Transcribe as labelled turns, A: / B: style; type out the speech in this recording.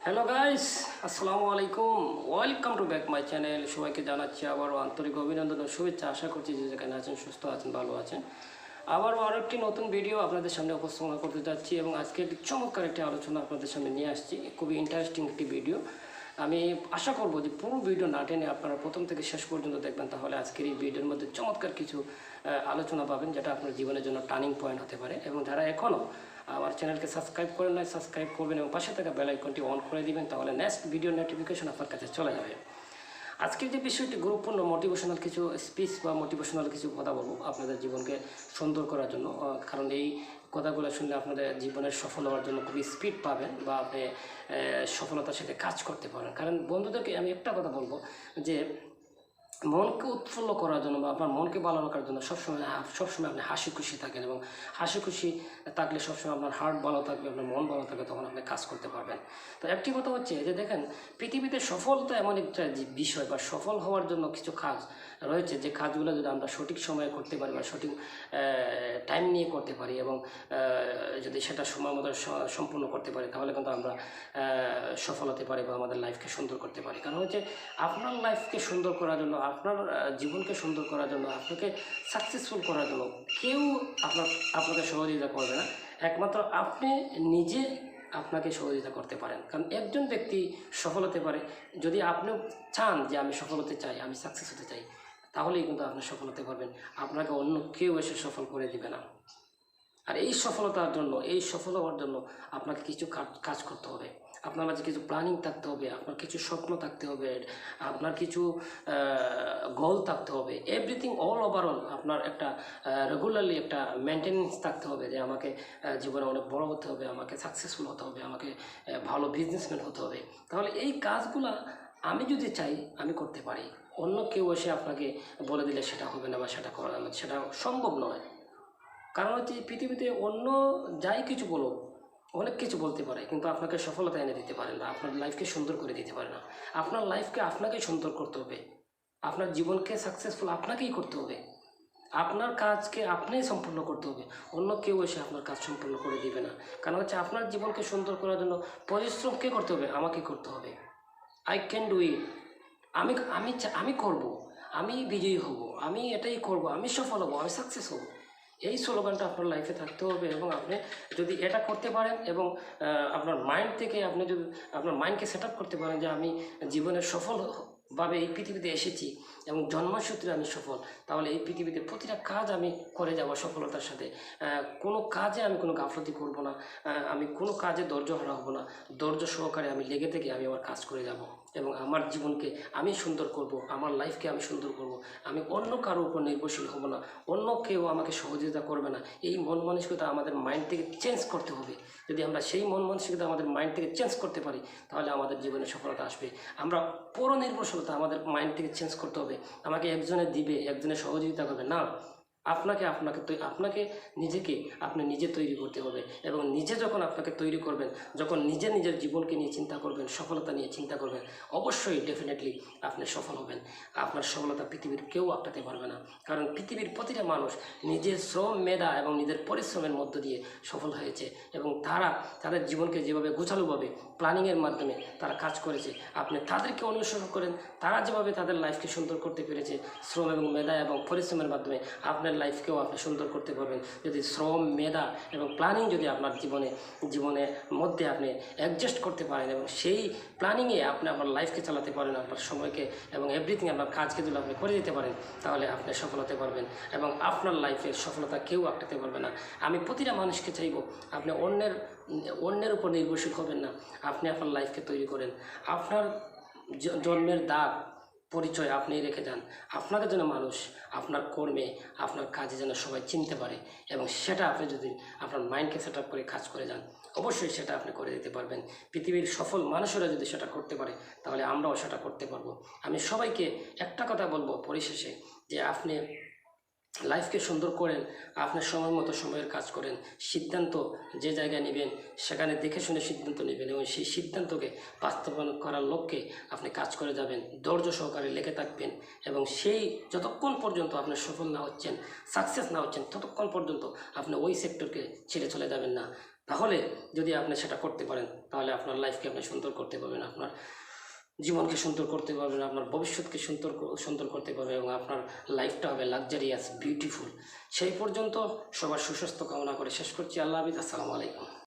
A: Hello guys, আসসালামু আলাইকুম। Welcome to back my channel. সবাইকে জানাচ্ছি আবারও আন্তরিক অভিনন্দন ও শুভেচ্ছা। আশা করছি যে যেখানে আছেন সুস্থ আছেন, ভালো আছেন। আবারও আরও একটি নতুন ভিডিও আপনাদের সামনে উপস্থাপনা করতে যাচ্ছি এবং আজকে একটি চমৎকার একটি আলোচনা আপনাদের সামনে নিয়ে আসছি। খুবই ইন্টারেস্টিং একটি ভিডিও। আমি আশা করব যে পুরো ভিডিও না টেনে আপনারা প্রথম থেকে শেষ পর্যন্ত দেখবেন, তাহলে আজকের এই ভিডিওর মধ্যে চমৎকার কিছু আলোচনা পাবেন, যেটা আপনার জীবনের জন্য টার্নিং পয়েন্ট হতে পারে। এবং যারা এখনও আমার চ্যানেলকে সাবস্ক্রাইব করেন নাই, সাবস্ক্রাইব করবেন এবং পাশে থাকা বেল আইকনটি অন করে দিবেন, তাহলে নেক্সট ভিডিও নোটিফিকেশন আপনার কাছে চলে যাবে। আজকের যে বিষয়টি গুরুত্বপূর্ণ, মোটিভেশনাল কিছু স্পিচ বা মোটিভেশনাল কিছু কথা বলবো আপনাদের জীবনকে সুন্দর করার জন্য। কারণ এই কথাগুলো শুনলে আপনাদের জীবনের সফল হওয়ার জন্য খুবই স্পিড পাবেন বা আপনি সফলতার সাথে কাজ করতে পারেন। কারণ বন্ধুদেরকে আমি একটা কথা বলবো যে মনকে উৎফুল্ল করার জন্য বা আপনার মনকে ভালো রাখার জন্য সবসময় আপনি হাসি খুশি থাকেন, এবং হাসি খুশি থাকলে সবসময় আপনার হার্ট ভালো থাকবে, আপনার মন ভালো থাকবে, তখন আপনি কাজ করতে পারবেন। তো একটি কথা হচ্ছে যে দেখেন, পৃথিবীতে সফলতা এমন একটা বিষয় বা সফল হওয়ার জন্য কিছু কাজ রয়েছে, যে কাজগুলো যদি আমরা সঠিক সময়ে করতে পারি বা সঠিক টাইম নিয়ে করতে পারি এবং যদি সেটা সময় মতো সম্পূর্ণ করতে পারি, তাহলে কিন্তু আমরা সফল হতে পারি বা আমাদের লাইফকে সুন্দর করতে পারি। কারণ হচ্ছে আপনার লাইফকে সুন্দর করার জন্য, আপনার জীবনকে সুন্দর করার জন্য, আপনাকে সাকসেসফুল করার জন্য কেউ আপনাকে সহযোগিতা করবে না। একমাত্র আপনি নিজে আপনাকে সহযোগিতা করতে পারেন। কারণ একজন ব্যক্তি সফল হতে পারে, যদি আপনি চান যে আমি সফল হতে চাই, আমি সাকসেস হতে চাই, তাহলেই কিন্তু আপনি সফল হতে পারবেন। আপনাকে অন্য কেউ এসে সফল করে দিবে না। আর এই সফলতার জন্য, এই সফল হওয়ার জন্য আপনাকে কিছু কাজ করতে হবে। আপনার মাঝে কিছু প্ল্যানিং থাকতে হবে, আপনার কিছু স্বপ্ন থাকতে হবে, আপনার কিছু গোল থাকতে হবে। এভরিথিং অল ওভারঅল আপনার একটা রেগুলারলি একটা মেনটেনেন্স থাকতে হবে, যে আমাকে জীবনে অনেক বড় হতে হবে, আমাকে সাকসেসফুল হতে হবে, আমাকে ভালো বিজনেসম্যান হতে হবে। তাহলে এই কাজগুলা আমি যদি চাই আমি করতে পারি। অন্য কেউ এসে আপনাকে বলে দিলে সেটা হবে না বা সেটা সম্ভব নয়। কারণ হচ্ছে পৃথিবীতে অন্য যাই কিছু বলো, অনেক কিছু বলতে পারে, কিন্তু আপনাকে সফলতা এনে দিতে পারে না, আপনার লাইফকে সুন্দর করে দিতে পারে না। আপনার লাইফকে আপনাকেই সুন্দর করতে হবে, আপনার জীবনকে সাকসেসফুল আপনাকেই করতে হবে, আপনার কাজকে আপনিই সম্পূর্ণ করতে হবে। অন্য কেউ এসে আপনার কাজ সম্পূর্ণ করে দিবে না। কারণ হচ্ছে আপনার জীবনকে সুন্দর করার জন্য পরিশ্রম কে করতে হবে? আমাকে করতে হবে। I can do it. আমি আমি আমি করব, আমি বিজয়ী হব, আমি এটাই করব, আমি সফল হব, আমি সাকসেস হব। এই স্লোগানটা আপনার লাইফে থাকতে হবে। এবং আপনি যদি এটা করতে পারেন এবং আপনার মাইন্ড থেকে আপনি যদি আপনার মাইন্ডকে সেট আপ করতে পারেন যে আমি জীবনের সফলভাবে এই পৃথিবীতে এসেছি এবং জন্মসূত্রে আমি সফল, তাহলে এই পৃথিবীতে প্রতিটা কাজ আমি করে যাব সফলতার সাথে। কোনো কাজে আমি কোনো গাফলতি করব না, আমি কোনো কাজে ধৈর্য হারা হব না। ধৈর্য সহকারে আমি লেগে থেকে আমি আমার কাজ করে যাব এবং আমার জীবনকে আমি সুন্দর করব, আমার লাইফকে আমি সুন্দর করব। আমি অন্য কারোর উপর নির্ভরশীল হব না, অন্য কেউ আমাকে সহযোগিতা করবে না। এই মন মানসিকতা আমাদের মাইন্ড থেকে চেঞ্জ করতে হবে। যদি আমরা সেই মন মানসিকতা আমাদের মাইন্ড থেকে চেঞ্জ করতে পারি, তাহলে আমাদের জীবনে সফলতা আসবে। আমরা পুরো নির্ভরশীলতা আমাদের মাইন্ড থেকে চেঞ্জ করতে হবে। আমাকে একজনে দিবে, একজনে সহযোগিতা করবে না, আপনাকে নিজেকে আপনি নিজে তৈরি করতে হবে। এবং নিজে যখন আপনাকে তৈরি করবেন, যখন নিজের জীবনকে নিয়ে চিন্তা করবেন, সফলতা নিয়ে চিন্তা করবেন, অবশ্যই ডেফিনেটলি আপনি সফল হবেন। আপনার সফলতা পৃথিবীর কেউ আটকাতে পারবে না। কারণ পৃথিবীর প্রতিটা মানুষ নিজের শ্রম, মেধা এবং নিজের পরিশ্রমের মধ্য দিয়ে সফল হয়েছে, এবং তারা তাদের জীবনকে যেভাবে গোছালোভাবে প্ল্যানিংয়ের মাধ্যমে তারা কাজ করেছে, আপনি তাদেরকে অনুসরণ করেন। তারা যেভাবে তাদের লাইফকে সুন্দর করতে পেরেছে শ্রম এবং মেধা এবং পরিশ্রমের মাধ্যমে, আপনার লাইফকেও আপনি সুন্দর করতে পারবেন। যদি শ্রম, মেধা এবং প্ল্যানিং যদি আপনার জীবনের মধ্যে আপনি অ্যাডজাস্ট করতে পারেন এবং সেই প্ল্যানিংয়ে আপনি আপনার লাইফকে চালাতে পারেন, আপনার সময়কে এবং এভরিথিং আপনার কাজকে যদি আপনি করে দিতে পারেন, তাহলে আপনি সফল হতে পারবেন এবং আপনার লাইফের সফলতা কেউ আটকাতে পারবে না। আমি প্রতিটা মানুষকে চাইব, আপনি অন্যের উপর নির্ভরশীল হবেন না, আপনি আপনার লাইফকে তৈরি করেন। আপনার জন্মের দাগ পরিচয় আপনি রেখে যান। আপনাকে যেন মানুষ আপনার কর্মে, আপনার কাজে যেন সবাই চিনতে পারে, এবং সেটা আপনি যদি আপনার মাইন্ডকে সেট আপ করে কাজ করে যান, অবশ্যই সেটা আপনি করে দিতে পারবেন। পৃথিবীর সফল মানুষেরা যদি সেটা করতে পারে, তাহলে আমরাও সেটা করতে পারবো। আমি সবাইকে একটা কথা বলবো পরিশেষে, যে আপনি লাইফকে সুন্দর করেন, আপনার সময় মতো সময়ের কাজ করেন, সিদ্ধান্ত যে জায়গায় নেবেন সেখানে দেখে শুনে সিদ্ধান্ত নেবেন এবং সেই সিদ্ধান্তকে বাস্তবায়ন করার লক্ষ্যে আপনি কাজ করে যাবেন, ধৈর্য সহকারে লেগে থাকবেন এবং সেই যতক্ষণ পর্যন্ত আপনি সফল না হচ্ছেন, সাকসেস না হচ্ছেন, ততক্ষণ পর্যন্ত আপনি ওই সেক্টরকে ছেড়ে চলে যাবেন না। তাহলে যদি আপনি সেটা করতে পারেন তাহলে আপনার লাইফকে আপনি সুন্দর করতে পারবেন, আপনার জীবনকে সুন্দর করতে পারবেন, আপনার ভবিষ্যৎকে সুন্দর করতে পারবেন এবং আপনার লাইফটা হবে লাক্সারিয়াস, বিউটিফুল। সেই পর্যন্ত সবার সুস্বাস্থ্য কামনা করে শেষ করছি। আল্লাহ হাফিজ, আসসালামু আলাইকুম।